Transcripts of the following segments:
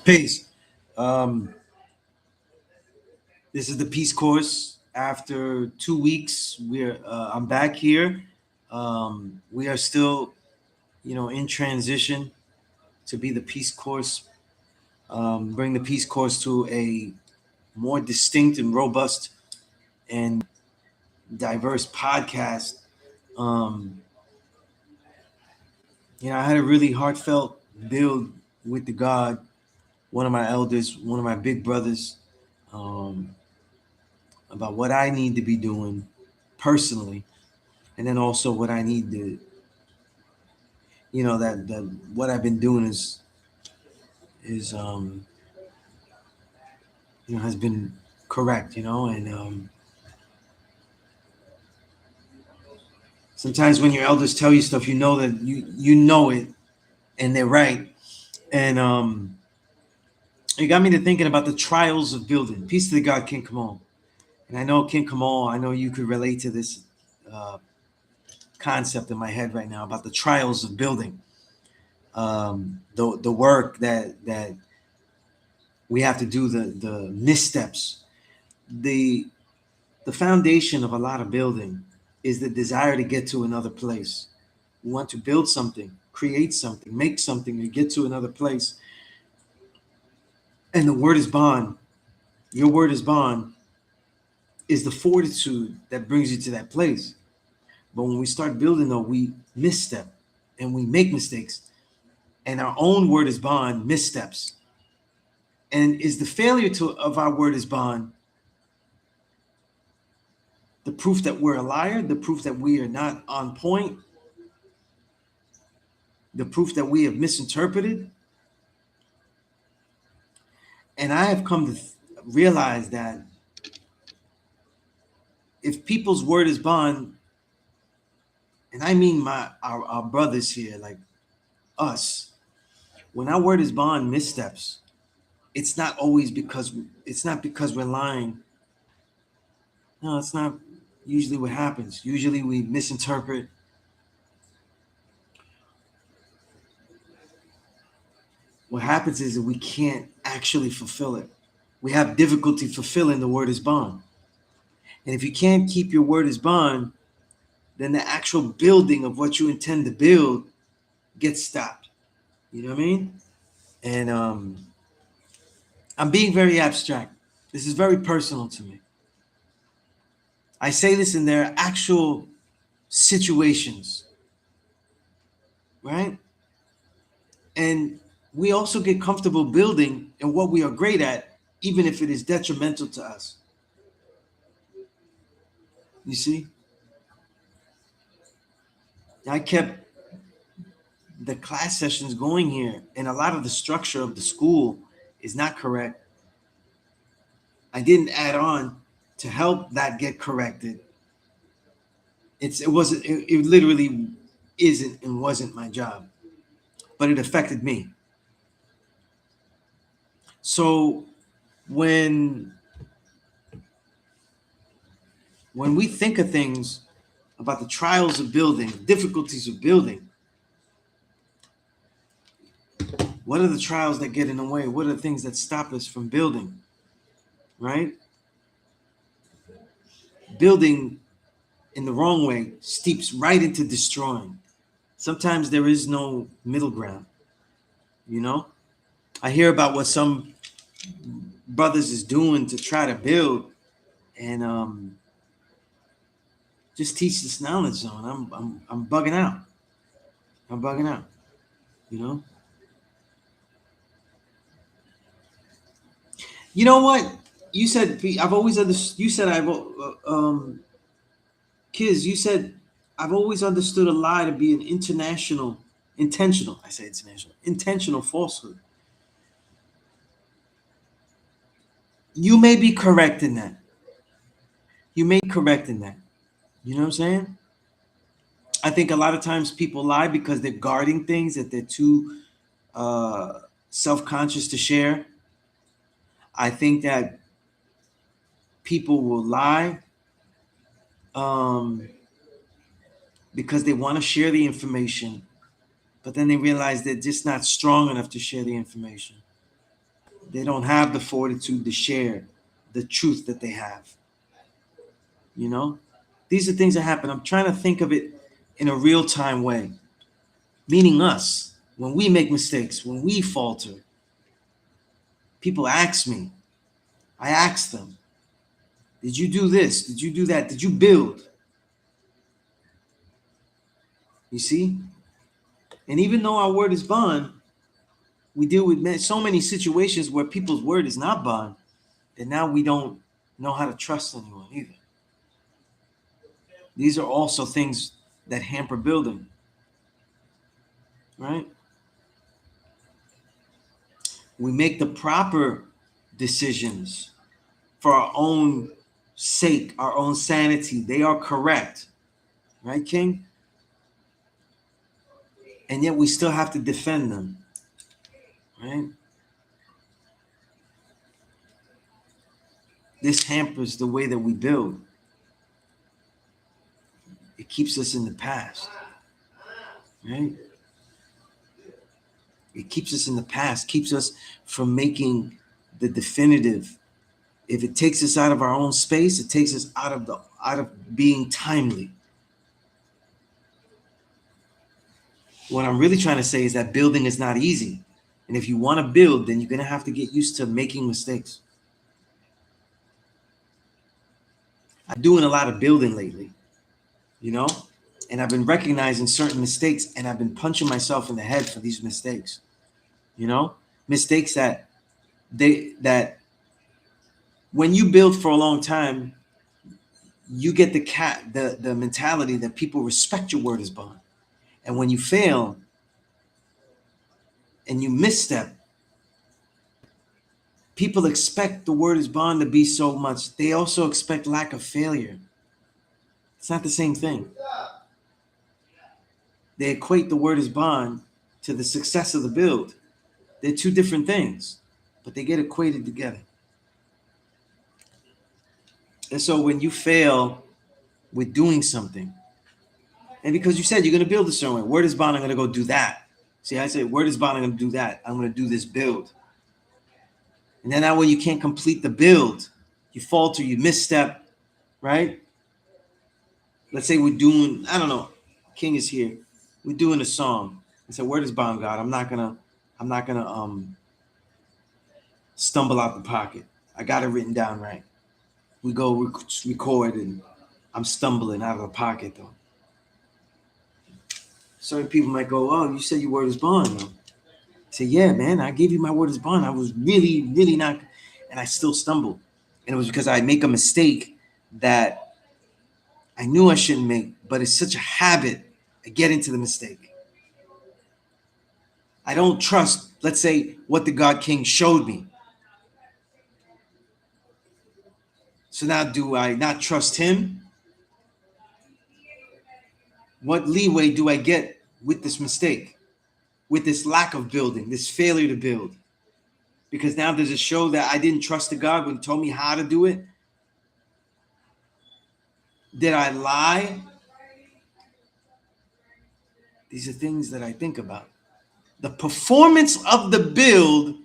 Peace. Um, this is the Peace Course. After 2 weeks, I'm back here. We are still, in transition to be the Peace Course. Bring the Peace Course to a more distinct and robust and diverse podcast. Um, I had a really heartfelt build with the God, one of my elders, one of my big brothers. Um, about what I need to be doing personally, and then also what I need to, that what I've been doing is has been correct, and sometimes when your elders tell you stuff, you know that you know it, and they're right, and it got me to thinking about the trials of building. Peace to the God, King Kamal. And I know King Kamal, I know you could relate to this concept in my head right now about the trials of building. The work that we have to do, the missteps, the foundation of a lot of building is the desire to get to another place. We want to build something, create something, make something, and get to another place. And the word is bond. Your word is bond is the fortitude that brings you to that place. But when we start building, though, we misstep and we make mistakes. And our own word is bond missteps. And is the failure of our word is bond the proof that we're a liar, the proof that we are not on point, the proof that we have misinterpreted? And I have come to realize that if people's word is bond, and I mean our brothers here, like us, when our word is bond missteps, it's not because we're lying. No, it's not usually what happens. Usually we misinterpret. What happens is that we can't actually fulfill it. We have difficulty fulfilling the word is bond. And if you can't keep your word as bond, then the actual building of what you intend to build gets stopped. You know what I mean? And I'm being very abstract. This is very personal to me. I say this in their actual situations, right? And we also get comfortable building in what we are great at, even if it is detrimental to us. You see? I kept the class sessions going here, and a lot of the structure of the school is not correct. I didn't add on to help that get corrected. It literally isn't and wasn't my job, but it affected me. So when we think of things about the trials of building, difficulties of building, what are the trials that get in the way? What are the things that stop us from building? Right? Building in the wrong way steeps right into destroying. Sometimes there is no middle ground. I hear about what some brothers is doing to try to build, and just teach this knowledge zone. I'm bugging out. I'm bugging out. You know what? You said I've always understood. You said kids. You said I've always understood a lie to be an intentional. I say intentional falsehood. You may be correct in that. You may be correct in that. You know what I'm saying? I think a lot of times people lie because they're guarding things that they're too self-conscious to share. I think that people will lie um, because they want to share the information, but then they realize they're just not strong enough to share the information. They don't have the fortitude to share the truth that they have. You know, these are things that happen. I'm trying to think of it in a real time way, meaning us. When we make mistakes, when we falter, people ask me. I ask them, did you do this? Did you do that? Did you build? You see? And even though our word is bond, we deal with so many situations where people's word is not bond, that now we don't know how to trust anyone either. These are also things that hamper building, right? We make the proper decisions for our own sake, our own sanity. They are correct, right, King? And yet we still have to defend them, right? This hampers the way that we build. It keeps us in the past, right? It keeps us in the past, keeps us from making the definitive. If it takes us out of our own space, it takes us out of being timely. What I'm really trying to say is that building is not easy. And if you want to build, then you're going to have to get used to making mistakes. I'm doing a lot of building lately, you know? And I've been recognizing certain mistakes, and I've been punching myself in the head for these mistakes. You know? Mistakes that when you build for a long time, you get the mentality that people respect your word as bond. And when you fail and you misstep, people expect the word is bond to be so much. They also expect lack of failure. It's not the same thing. They equate the word is bond to the success of the build. They're two different things, but they get equated together. And so when you fail with doing something, and because you said you're going to build a certain way, word is bond, I'm going to go do that. See, I say, word is bond, I'm going to do that. I'm going to do this build. And then that way you can't complete the build. You falter, you misstep, right? Let's say we're doing, I don't know, King is here. We're doing a song. I said, word is bond, God. I'm not gonna stumble out the pocket. I got it written down right. We go record and I'm stumbling out of the pocket though. Certain people might go, oh, you said your word is bond though. I say, yeah, man, I gave you my word is bond. I was really, really not, and I still stumbled. And it was because I make a mistake that I knew I shouldn't make, but it's such a habit. I get into the mistake. I don't trust, let's say, what the God King showed me. So now do I not trust him? What leeway do I get with this mistake, with this lack of building, this failure to build? Because now does it show that I didn't trust the God when he told me how to do it? Did I lie? These are things that I think about. The performance of the build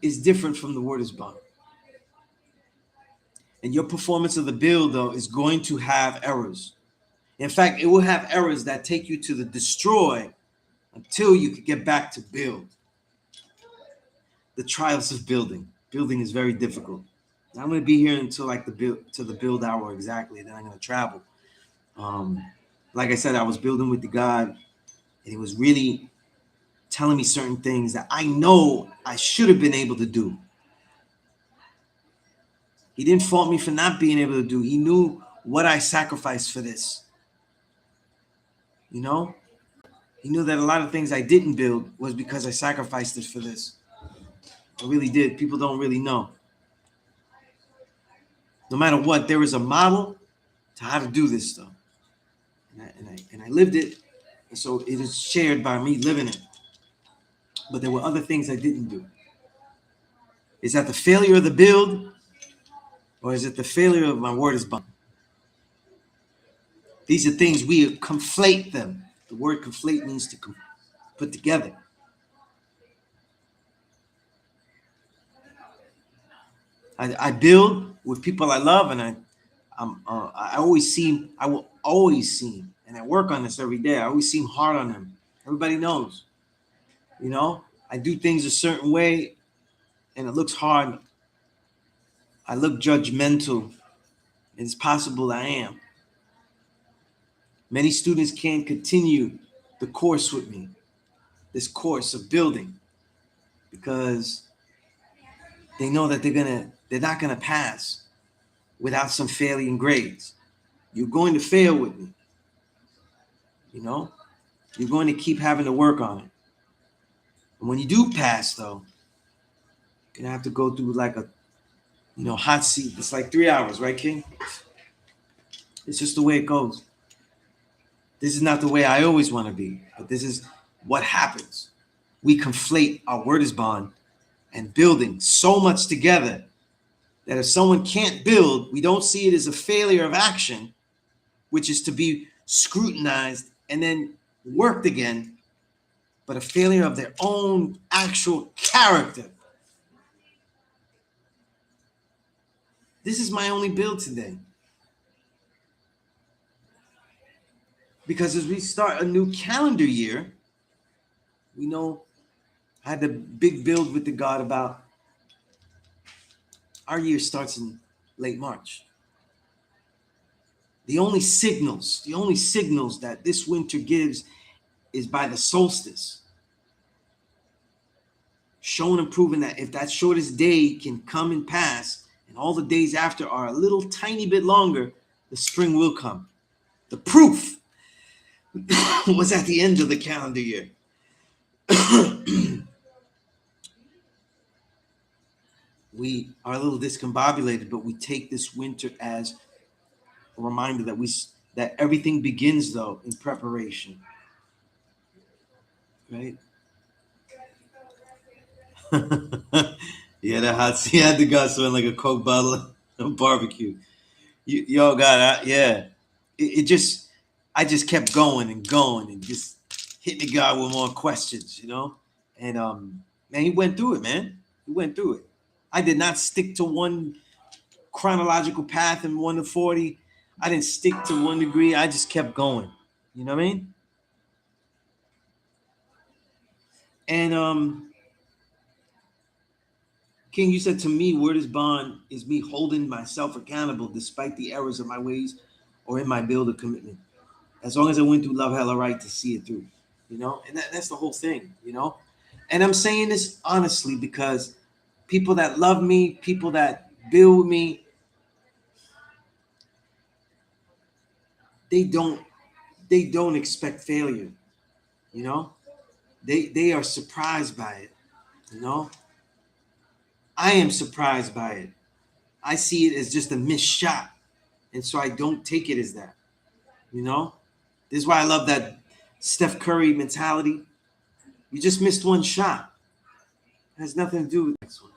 is different from the word is bond. And your performance of the build, though, is going to have errors. In fact, it will have errors that take you to the destroy until you can get back to build. The trials of building. Building is very difficult. I'm going to be here until like the build hour exactly. Then I'm going to travel. Like I said, I was building with the God, and he was really telling me certain things that I know I should have been able to do. He didn't fault me for not being able to do. He knew what I sacrificed for this. You know, he knew that a lot of things I didn't build was because I sacrificed it for this. I really did. People don't really know. No matter what, there is a model to how to do this stuff. And I lived it, And so it is shared by me living it. But there were other things I didn't do. Is that the failure of the build, or is it the failure of my word is bond? These are things we conflate them. The word conflate means to put together. I build with people I love, and I will always seem, and I work on this every day. I always seem hard on them. Everybody knows, you know. I do things a certain way, and it looks hard. I look judgmental. It's possible I am. Many students can't continue the course with me, this course of building, because they know that they're not gonna pass without some failing grades. You're going to fail with me, you know. You're going to keep having to work on it. And when you do pass, though, you're gonna have to go through like a, hot seat. It's like 3 hours, right, King? It's just the way it goes. This is not the way I always want to be, but this is what happens. We conflate our word is bond and building so much together that if someone can't build, we don't see it as a failure of action, which is to be scrutinized and then worked again, but a failure of their own actual character. This is my only build today. Because as we start a new calendar year, we know I had the big build with the God about our year starts in late March. The only signals that this winter gives is by the solstice. Showing and proving that if that shortest day can come and pass, and all the days after are a little tiny bit longer, the spring will come. The proof was at the end of the calendar year. We are a little discombobulated, but we take this winter as a reminder that everything begins though in preparation, right? Yeah, that hot seat had the guy smelling like a Coke bottle of barbecue. Y'all got it, yeah. It just, I just kept going and just hitting the guy with more questions, And man, he went through it, man. He went through it. I did not stick to one chronological path in 1 to 40. I didn't stick to 1 degree. I just kept going. You know what I mean? And King, you said to me, word is bond is me holding myself accountable despite the errors of my ways or in my build of commitment. As long as I went through love hella right to see it through, and that's the whole thing. And I'm saying this honestly because people that love me, people that build me, they don't expect failure, you know. They are surprised by it, you know. I am surprised by it. I see it as just a missed shot, and so I don't take it as that, you know. This is why I love that Steph Curry mentality. You just missed one shot. It has nothing to do with the next one.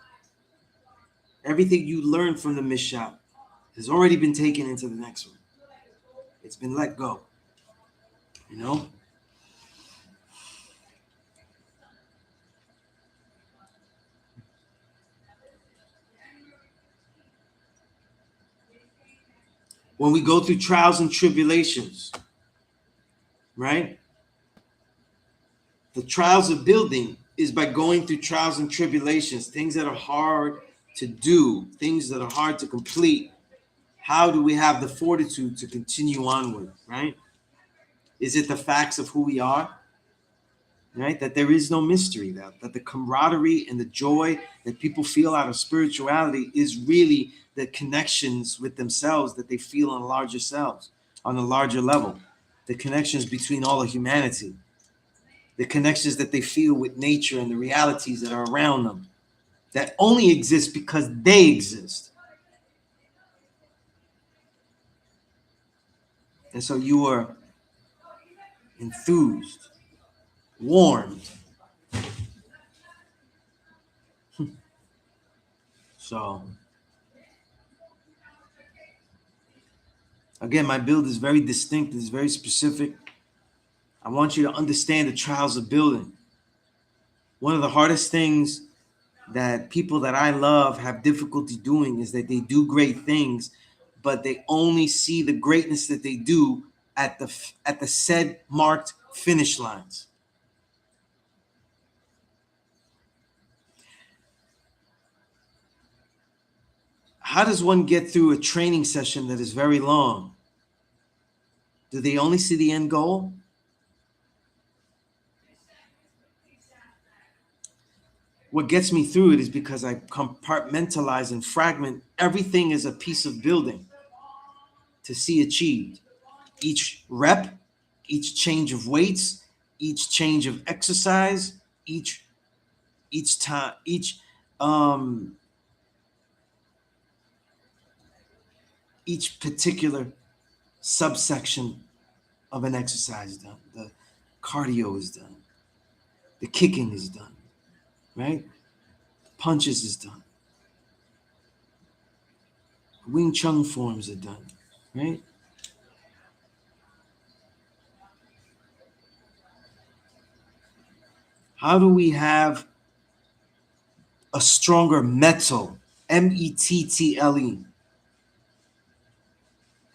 Everything you learn from the missed shot has already been taken into the next one. It's been let go, you know. When we go through trials and tribulations, right? The trials of building is by going through trials and tribulations, things that are hard to do, things that are hard to complete. How do we have the fortitude to continue onward, right? Is it the facts of who we are, right? That there is no mystery, that the camaraderie and the joy that people feel out of spirituality is really the connections with themselves that they feel on larger selves, on a larger level, the connections between all of humanity, the connections that they feel with nature and the realities that are around them that only exist because they exist. And so you are enthused, warmed. So again, my build is very distinct, it's very specific. I want you to understand the trials of building. One of the hardest things that people that I love have difficulty doing is that they do great things, but they only see the greatness that they do at the said marked finish lines. How does one get through a training session that is very long? Do they only see the end goal? What gets me through it is because I compartmentalize and fragment everything as a piece of building to see achieved. Each rep, each change of weights, each change of exercise, each time, um each particular subsection of an exercise done. The cardio is done. The kicking is done, right? The punches is done. Wing Chun forms are done, right? How do we have a stronger metal, mettle,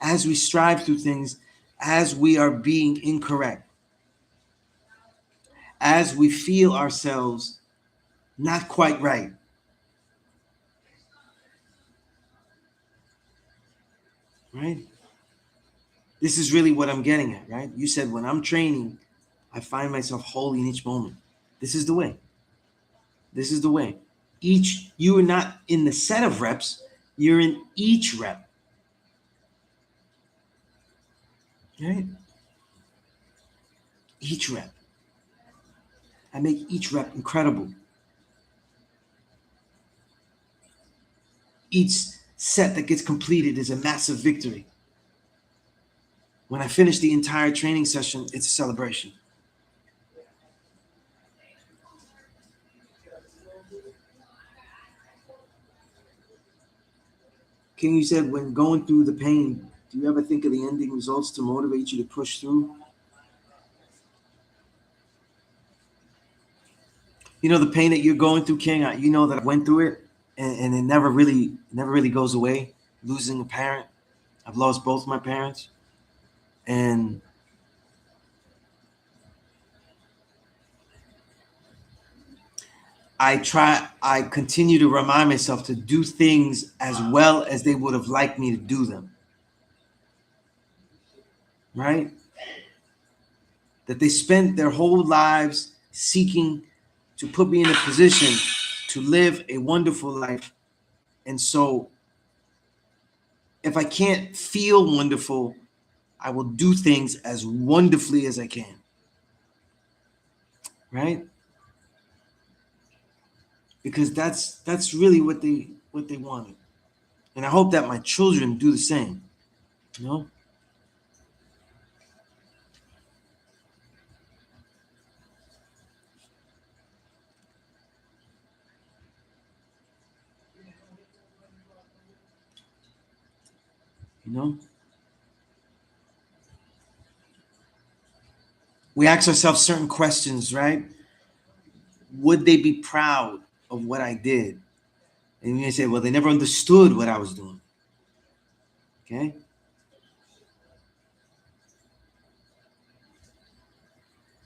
as we strive through things, as we are being incorrect, as we feel ourselves not quite right, right? This is really what I'm getting at, right? You said when I'm training, I find myself holy in each moment. This is the way. This is the way. You are not in the set of reps, you're in each rep, right? Each rep. I make each rep incredible. Each set that gets completed is a massive victory. When I finish the entire training session, it's a celebration. King, you said when going through the pain, do you ever think of the ending results to motivate you to push through? You know the pain that you're going through, King. You know that I went through it, and it never really goes away. Losing a parent, I've lost both my parents, and I continue to remind myself to do things as well as they would have liked me to do them. Right? That they spent their whole lives seeking to put me in a position to live a wonderful life. And so if I can't feel wonderful, I will do things as wonderfully as I can. Right? Because that's really what they wanted. And I hope that my children do the same. You know? You know? We ask ourselves certain questions, right? Would they be proud of what I did? And you say, well, they never understood what I was doing. Okay?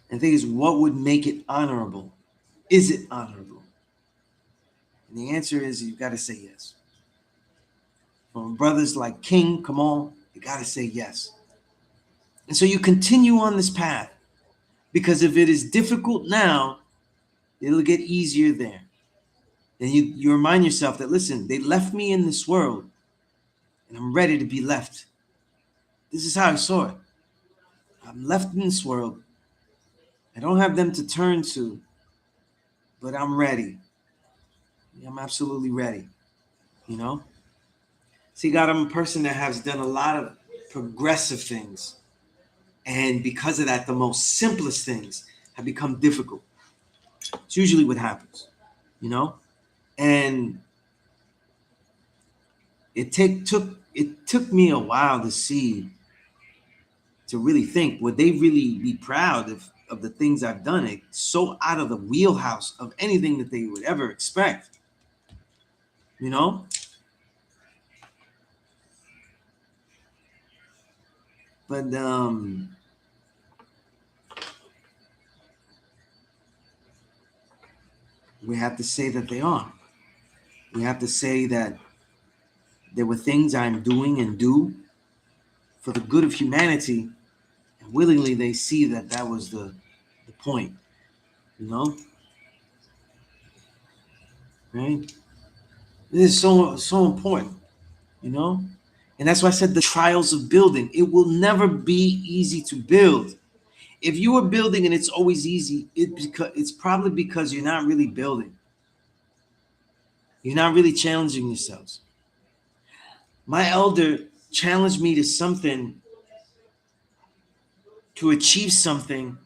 And the thing is, what would make it honorable? Is it honorable? And the answer is you've got to say yes. From brothers like King, come on, you got to say yes. And so you continue on this path because if it is difficult now, it'll get easier there. And you remind yourself that, listen, they left me in this world and I'm ready to be left. This is how I saw it. I'm left in this world. I don't have them to turn to, but I'm ready. I'm absolutely ready. You know? See, God, I'm a person that has done a lot of progressive things. And because of that, the most simplest things have become difficult. It's usually what happens, you know? And it took me a while to see, to really think, would they really be proud of the things I've done? It's so out of the wheelhouse of anything that they would ever expect, you know? But we have to say that they are. We have to say that there were things I'm doing and do for the good of humanity, and willingly they see that that was the point, you know? Right? This is so important, you know? And that's why I said the trials of building. It will never be easy to build. If you are building and it's always easy, it's probably because you're not really building. You're not really challenging yourselves. My elder challenged me to something, to achieve something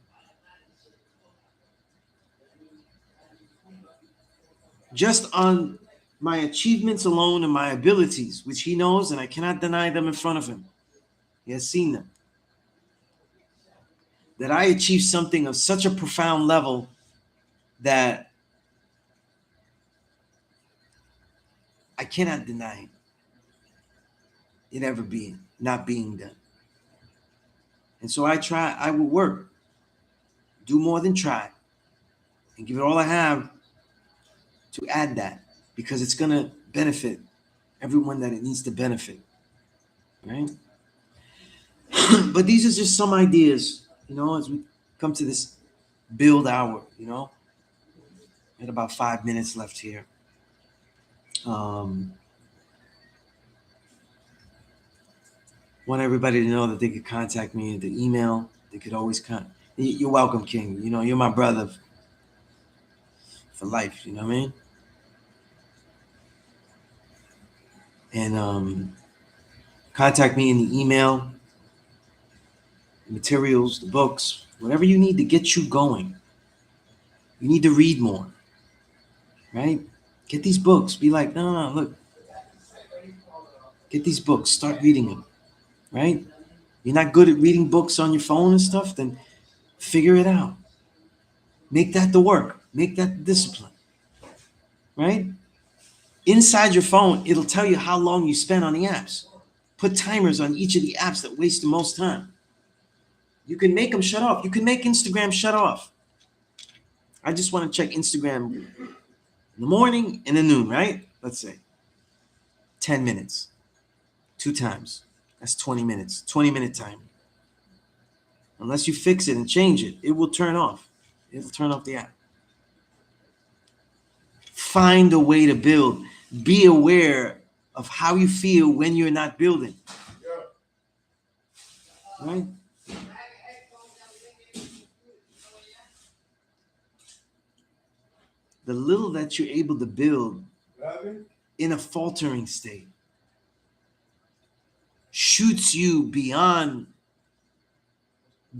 just on my achievements alone and my abilities, which he knows, and I cannot deny them in front of him. He has seen them. That I achieved something of such a profound level that I cannot deny it ever being not being done. And so I will work, do more than try, and give it all I have to add that, because it's gonna benefit everyone that it needs to benefit. Right? But these are just some ideas, as we come to this build hour, at about 5 minutes left here. Um, want everybody to know that they could contact me at the email. They could always You're welcome, King. You're my brother for life. You know what I mean? And contact me in the email, materials, the books, whatever you need to get you going. You need to read more, right? Get these books. Be like, no, look. Get these books. Start reading them, right? You're not good at reading books on your phone and stuff, then figure it out. Make that the work. Make that the discipline, right? Inside your phone, it'll tell you how long you spend on the apps. Put timers on each of the apps that waste the most time. You can make them shut off. You can make Instagram shut off. I just want to check Instagram in the morning and the noon, right? Let's say 10 minutes, 2 times. That's 20 minutes, 20-minute time. Unless you fix it and change it, it will turn off. It'll turn off the app. Find a way to build. Be aware of how you feel when you're not building. Right? The little that you're able to build in a faltering state shoots you beyond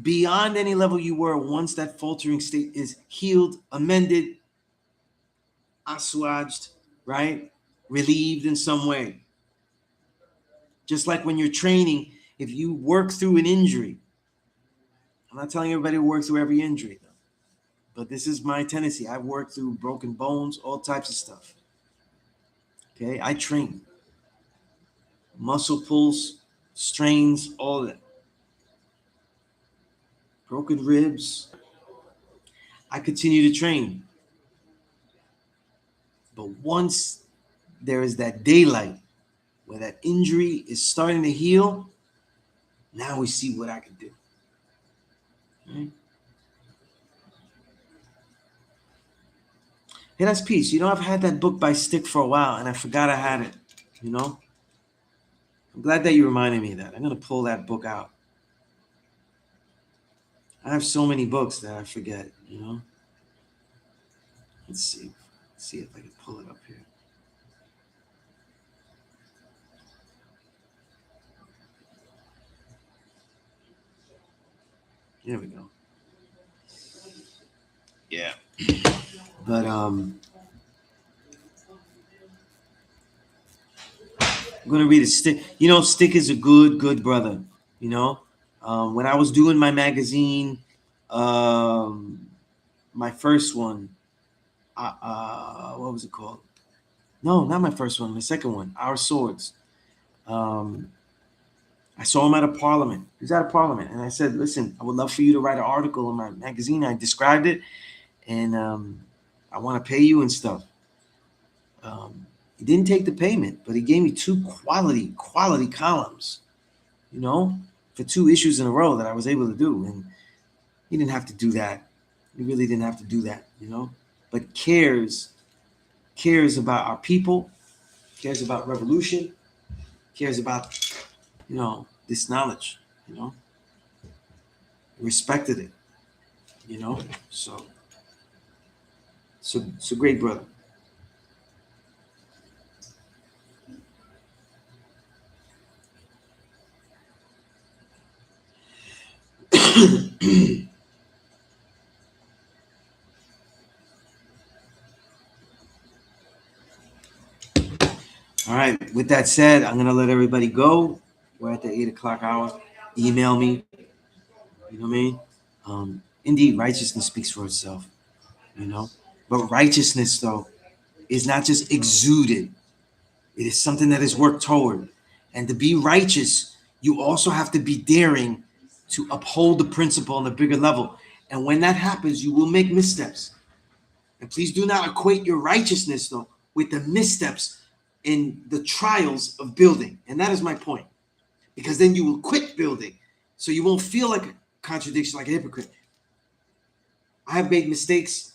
any level you were once that faltering state is healed, amended, assuaged, right? Relieved in some way. Just like when you're training, if you work through an injury, I'm not telling everybody to work through every injury, though, but this is my tendency. I've worked through broken bones, all types of stuff. Okay, I train. Muscle pulls, strains, all that. Broken ribs. I continue to train. But once there is that daylight where that injury is starting to heal, now we see what I can do. Right? Hey, that's Peace. I've had that book by Stick for a while, and I forgot I had it. I'm glad that you reminded me of that. I'm going to pull that book out. I have so many books that I forget, Let's see. Let's see if I can pull it up here. There we go. Yeah. But I'm gonna read a Stick. You know, Stick is a good brother. You know, when I was doing my magazine, um, my first one, what was it called? No, not my first one. My second one, Our Swords. Um, I saw him at a parliament. He was at a parliament, and I said, "Listen, I would love for you to write an article in my magazine." I described it, and I want to pay you and stuff. He didn't take the payment, but he gave me two quality columns. You know, for 2 issues in a row that I was able to do, and he didn't have to do that. He really didn't have to do that. You know, but cares about our people, cares about revolution, cares about this knowledge. You know, respected it. You know, so so great brother. All right. With that said, I'm gonna let everybody go. We're at the 8 o'clock hour. Email me. You know what I mean? Indeed, righteousness speaks for itself. You know, but righteousness though is not just exuded. It is something that is worked toward. And to be righteous, you also have to be daring to uphold the principle on a bigger level. And when that happens, you will make missteps. And please do not equate your righteousness, though, with the missteps in the trials of building. And that is my point. Because then you will quit building. So you won't feel like a contradiction, like a hypocrite. I have made mistakes.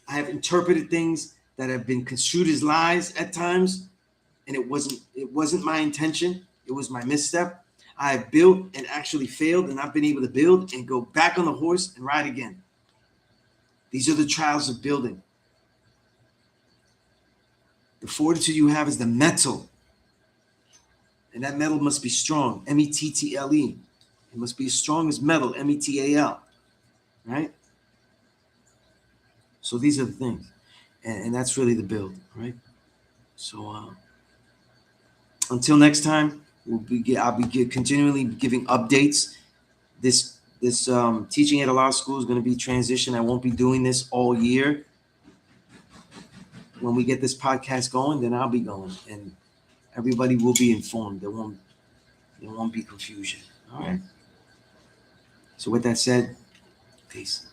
I have interpreted things that have been construed as lies at times. And it wasn't my intention. It was my misstep. I have built and actually failed and not been able to build and go back on the horse and ride again. These are the trials of building. The fortitude you have is the metal, and that metal must be strong. Mettle. It must be as strong as metal. Metal. Right. So these are the things, and that's really the build, right? So until next time, I'll be continually giving updates. This teaching at a law school is going to be transition. I won't be doing this all year. When we get this podcast going, then I'll be going, and everybody will be informed. There won't be confusion. All right. So with that said, peace.